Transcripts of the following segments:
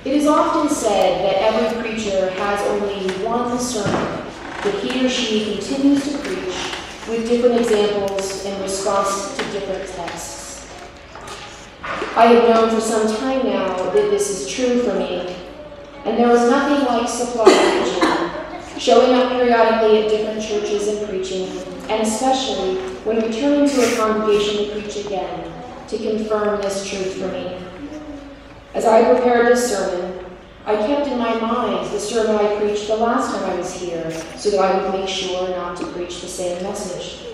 It is often said that every preacher has only one sermon that he or she continues to preach with different examples in response to different texts. I have known for some time now that this is true for me, and there was nothing like supply preaching, showing up periodically at different churches and preaching, and especially when returning to a congregation to preach again, to confirm this truth for me. As I prepared this sermon, I kept in my mind the sermon I preached the last time I was here, so that I would make sure not to preach the same message.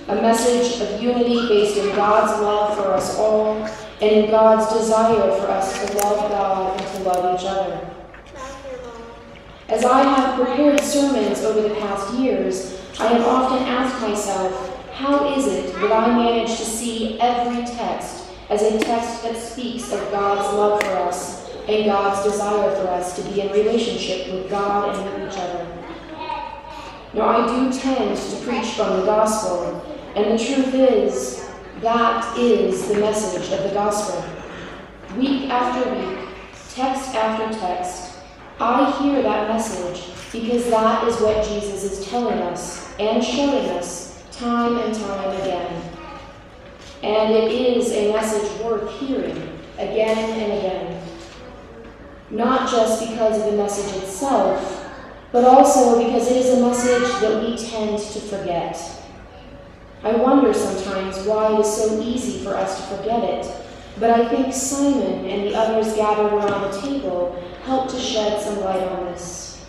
A message of unity based in God's love for us all, and in God's desire for us to love God and to love each other. As I have prepared sermons over the past years, I have often asked myself, how is it that I manage to see every text as a text that speaks of God's love for us and God's desire for us to be in relationship with God and with each other? Now, I do tend to preach from the gospel, and the truth is, that is the message of the gospel. Week after week, text after text, I hear that message because that is what Jesus is telling us and showing us time and time again. And it is a message worth hearing again and again. Not just because of the message itself, but also because it is a message that we tend to forget. I wonder sometimes why it is so easy for us to forget it, but I think Simon and the others gathered around the table helped to shed some light on this.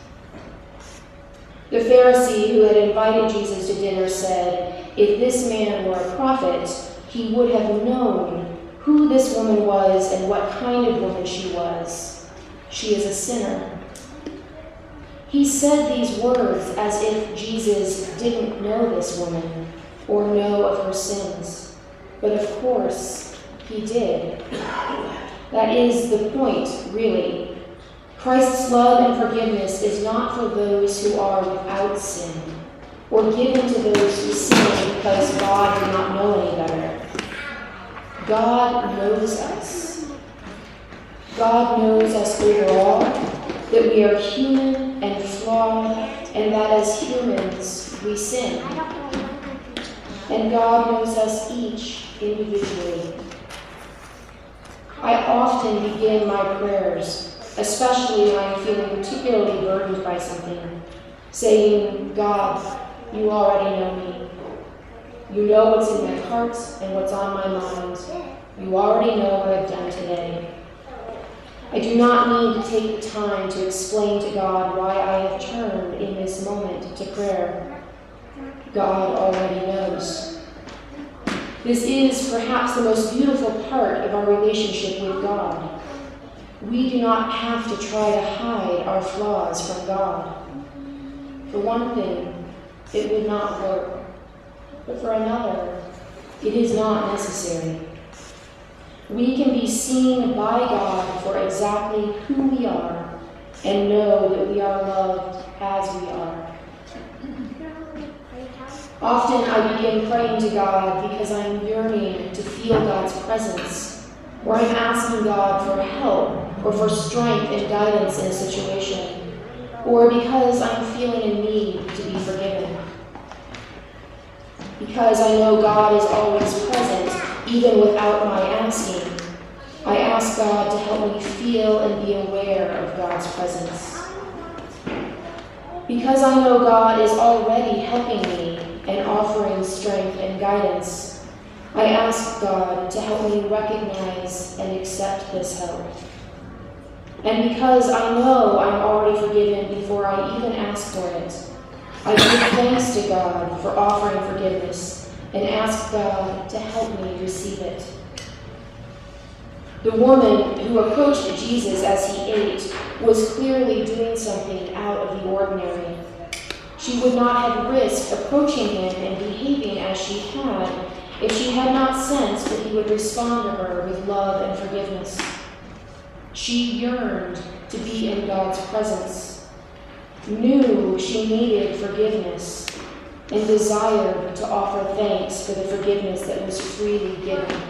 The Pharisee who had invited Jesus to dinner said, if this man were a prophet, he would have known who this woman was and what kind of woman she was. She is a sinner. He said these words as if Jesus didn't know this woman or know of her sins. But of course, he did. That is the point, really. Christ's love and forgiveness is not for those who are without sin, or given to those who sin because God did not know any better. God knows us. God knows us overall, that we are human and flawed, and that as humans we sin. And God knows us each individually. I often begin my prayers, especially when I'm feeling particularly burdened by something, saying, God, you already know me. You know what's in my heart and what's on my mind. You already know what I've done today. I do not need to take the time to explain to God why I have turned in this moment to prayer. God already knows. This is perhaps the most beautiful part of our relationship with God. We do not have to try to hide our flaws from God. For one thing, it would not work. But for another, it is not necessary. We can be seen by God for exactly who we are and know that we are loved as we are. Often I begin praying to God because I'm yearning to feel God's presence, or I'm asking God for help or for strength and guidance in a situation, or because I'm feeling a need to be forgiven. Because I know God is always present, even without my asking, I ask God to help me feel and be aware of God's presence. Because I know God is already helping me and offering strength and guidance, I ask God to help me recognize and accept this help. And because I know I'm already forgiven before I even ask for it, I give thanks to God for offering forgiveness and ask God to help me receive it. The woman who approached Jesus as he ate was clearly doing something out of the ordinary. She would not have risked approaching him and behaving as she had if she had not sensed that he would respond to her with love and forgiveness. She yearned to be in God's presence, knew she needed forgiveness, and desired to offer thanks for the forgiveness that was freely given.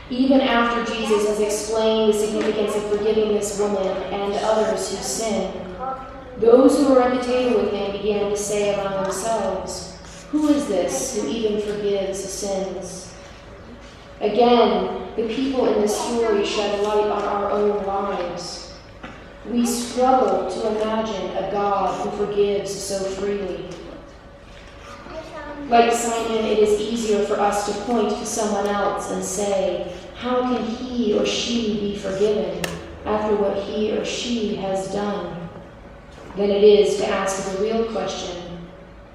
Even after Jesus has explained the significance of forgiving this woman and others who sin, those who were at the table with him began to say among themselves, "Who is this who even forgives sins?" Again, the people in this story shed light on our own lives. We struggle to imagine a God who forgives so freely. Like Simon, it is easier for us to point to someone else and say, "How can he or she be forgiven after what he or she has done?" than it is to ask the real question,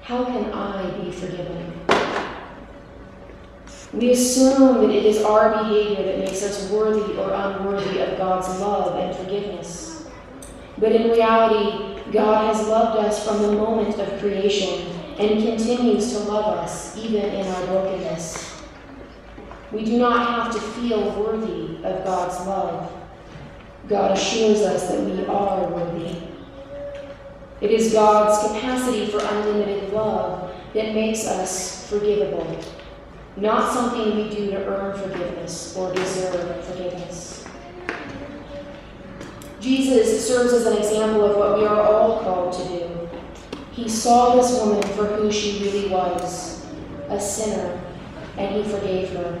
"How can I be forgiven?" We assume that it is our behavior that makes us worthy or unworthy of God's love and forgiveness. But in reality, God has loved us from the moment of creation and continues to love us even in our brokenness. We do not have to feel worthy of God's love. God assures us that we are worthy. It is God's capacity for unlimited love that makes us forgivable, not something we do to earn forgiveness or deserve forgiveness. Jesus serves as an example of what we are all called to do. He saw this woman for who she really was, a sinner, and he forgave her.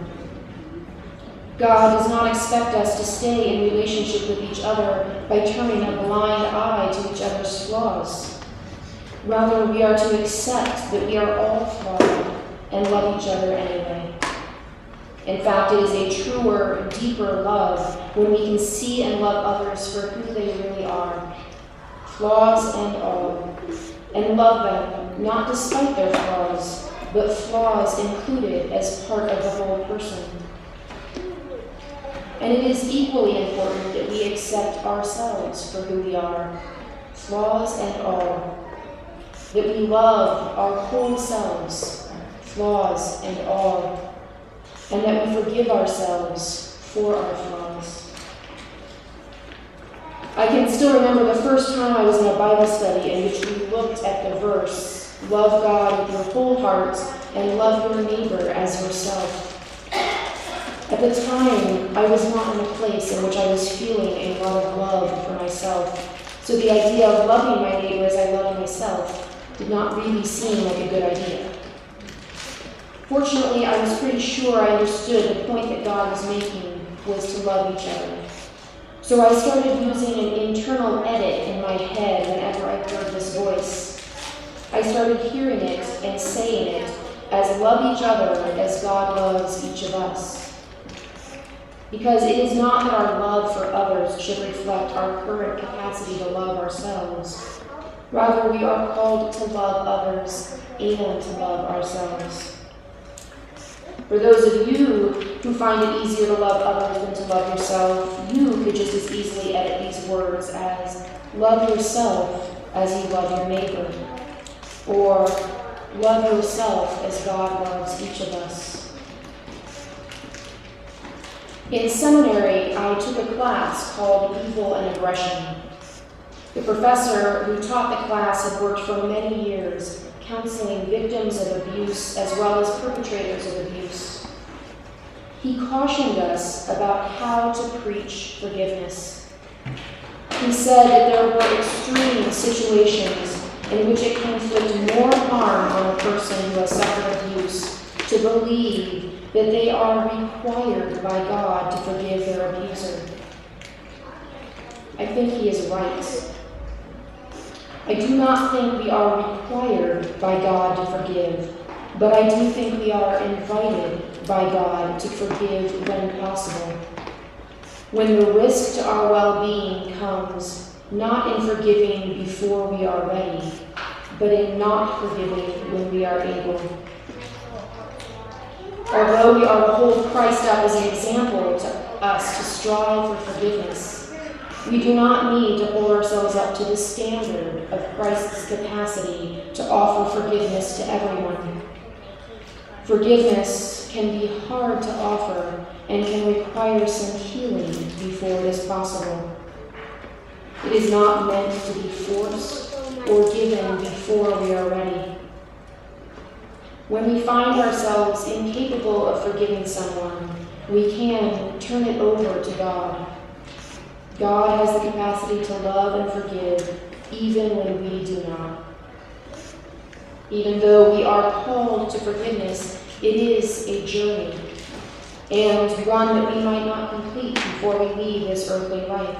God does not expect us to stay in relationship with each other by turning a blind eye to each other's flaws. Rather, we are to accept that we are all flawed and love each other anyway. In fact, it is a truer, deeper love when we can see and love others for who they really are, flaws and all, and love them not despite their flaws, but flaws included as part of the whole person. And it is equally important that we accept ourselves for who we are, flaws and all, that we love our whole selves, flaws and all, and that we forgive ourselves for our flaws. I can still remember the first time I was in a Bible study in which we looked at the verse, "Love God with your whole heart and love your neighbor as yourself." At the time, I was not in a place in which I was feeling a lot of love for myself, so the idea of loving my neighbor as I love myself did not really seem like a good idea. Fortunately, I was pretty sure I understood the point that God was making was to love each other. So I started using an internal edit in my head whenever I heard this voice. I started hearing it and saying it as love each other as God loves each of us. Because it is not that our love for others should reflect our current capacity to love ourselves. Rather, we are called to love others and to love ourselves. For those of you who find it easier to love others than to love yourself, you could just as easily edit these words as love yourself as you love your neighbor, or love yourself as God loves each of us. In seminary, I took a class called Evil and Aggression. The professor who taught the class had worked for many years counseling victims of abuse as well as perpetrators of abuse. He cautioned us about how to preach forgiveness. He said that there were extreme situations in which it can inflict more harm on a person who has suffered abuse to believe that they are required by God to forgive their abuser. I think he is right. I do not think we are required by God to forgive, but I do think we are invited by God to forgive when possible. When the risk to our well-being comes not in forgiving before we are ready, but in not forgiving when we are able. Although we are to hold Christ up as an example to us to strive for forgiveness, we do not need to hold ourselves up to the standard of Christ's capacity to offer forgiveness to everyone. Forgiveness can be hard to offer and can require some healing before it is possible. It is not meant to be forced or given before we are ready. When we find ourselves incapable of forgiving someone, we can turn it over to God. God has the capacity to love and forgive even when we do not. Even though we are called to forgiveness, it is a journey, and one that we might not complete before we leave this earthly life.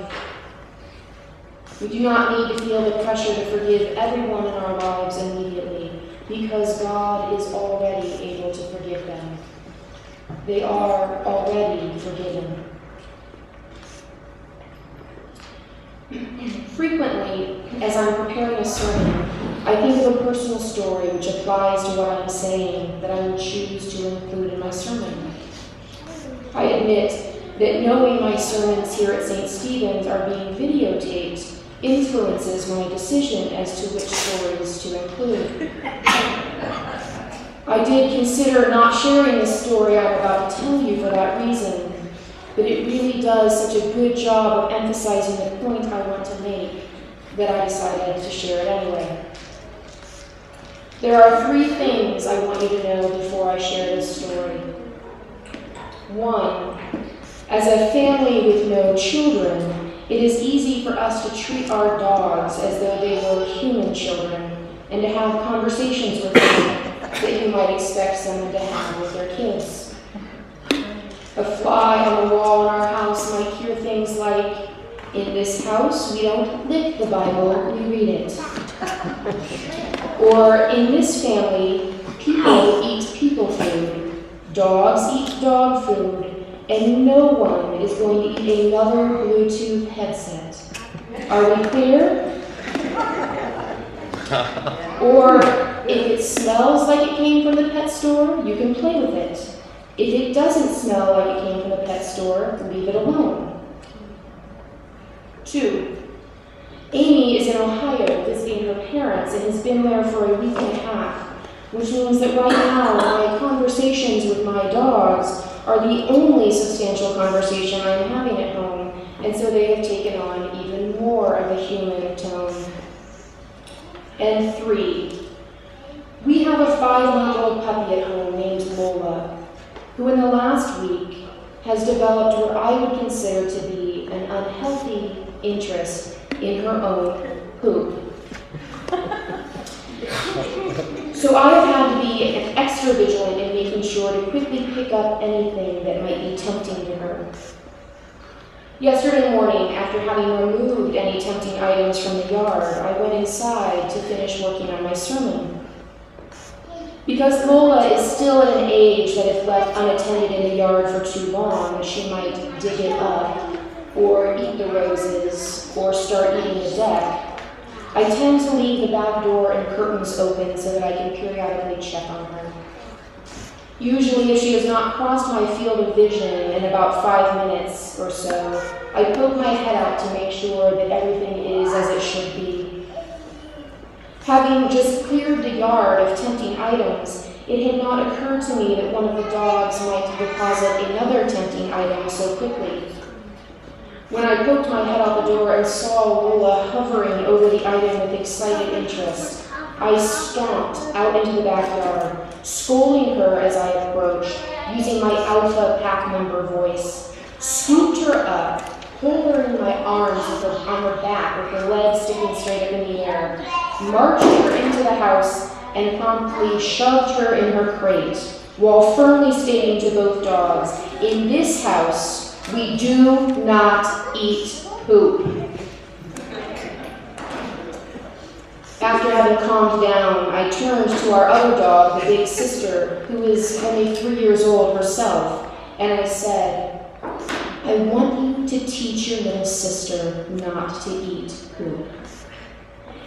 We do not need to feel the pressure to forgive everyone in our lives immediately, because God is already able to forgive them. They are already forgiven. Frequently, as I'm preparing a sermon, I think of a personal story which applies to what I'm saying that I would choose to include in my sermon. I admit that knowing my sermons here at St. Stephen's are being videotaped influences my decision as to which stories to include. I did consider not sharing the story I'm about to tell you for that reason, but it really does such a good job of emphasizing the point I want to make that I decided to share it anyway. There are 3 things I want you to know before I share this story. 1, as a family with no children, it is easy for us to treat our dogs as though they were human children and to have conversations with them that you might expect someone to have with their kids. A fly on the wall in our house might hear things like, "In this house, we don't lick the Bible, we read it." Or, "In this family, people eat people food, dogs eat dog food, and no one is going to eat another Bluetooth headset. Are we clear?" Or, "If it smells like it came from the pet store, you can play with it. If it doesn't smell like it came from the pet store, leave it alone." 2, Amy is in Ohio visiting her parents and has been there for a week and a half, which means that right now my conversations with my dogs are the only substantial conversation I'm having at home, and so they have taken on even more of a human tone. And 3, we have a 5-month-old puppy at home named Lola, who in the last week has developed what I would consider to be an unhealthy interest in her own poop. So I have had to be extra vigilant in making sure to quickly pick up anything that might be tempting to her. Yesterday morning, after having removed any tempting items from the yard, I went inside to finish working on my sermon. Because Lola is still at an age that if left unattended in the yard for too long, she might dig it up, or eat the roses, or start eating the deck, I tend to leave the back door and curtains open so that I can periodically check on her. Usually, if she has not crossed my field of vision in about 5 minutes or so, I poke my head out to make sure that everything is as it should be. Having just cleared the yard of tempting items, it had not occurred to me that one of the dogs might deposit another tempting item so quickly. When I poked my head out the door and saw Lola hovering over the item with excited interest, I stomped out into the backyard, scolding her as I approached, using my alpha pack member voice, scooped her up, pulled her in my arms on her back with her legs sticking straight up in the air, marched her into the house, and promptly shoved her in her crate, while firmly stating to both dogs, "In this house, we do not eat poop." After having calmed down, I turned to our other dog, the big sister, who is only 3 years old herself, and I said, "I want you to teach your little sister not to eat poop.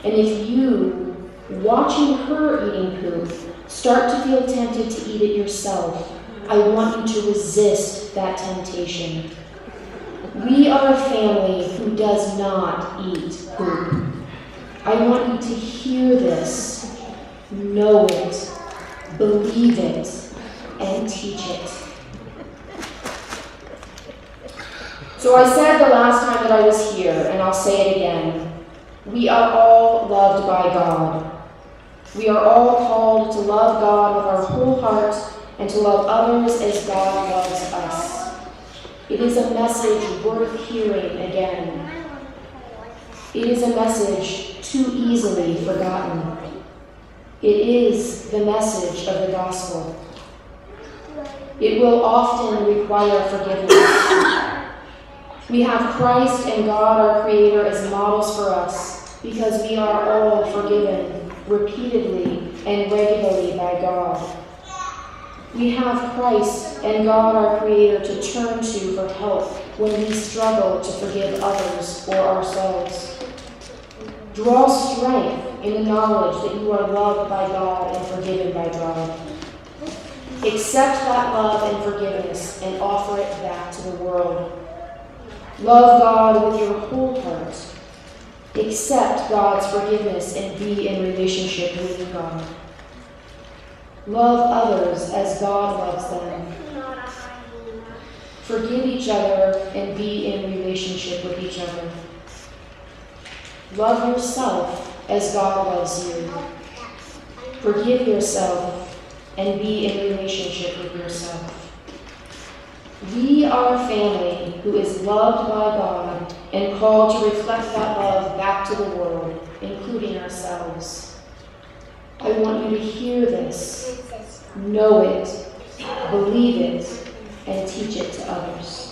And if you, watching her eating poop, start to feel tempted to eat it yourself, I want you to resist that temptation. We are a family who does not eat poop. I want you to hear this, know it, believe it, and teach it." So I said the last time that I was here, and I'll say it again. We are all loved by God. We are all called to love God with our whole heart and to love others as God loves us. It is a message worth hearing again. It is a message too easily forgotten. It is the message of the gospel. It will often require forgiveness. We have Christ and God, our Creator, as models for us because we are all forgiven repeatedly and regularly by God. We have Christ and God, our Creator, to turn to for help when we struggle to forgive others or ourselves. Draw strength in the knowledge that you are loved by God and forgiven by God. Accept that love and forgiveness and offer it back to the world. Love God with your whole heart. Accept God's forgiveness and be in relationship with God. Love others as God loves them. Forgive each other and be in relationship with each other. Love yourself as God loves you. Forgive yourself and be in relationship with yourself. We are a family who is loved by God and called to reflect that love back to the world, including ourselves. I want you to hear this, know it, believe it, and teach it to others.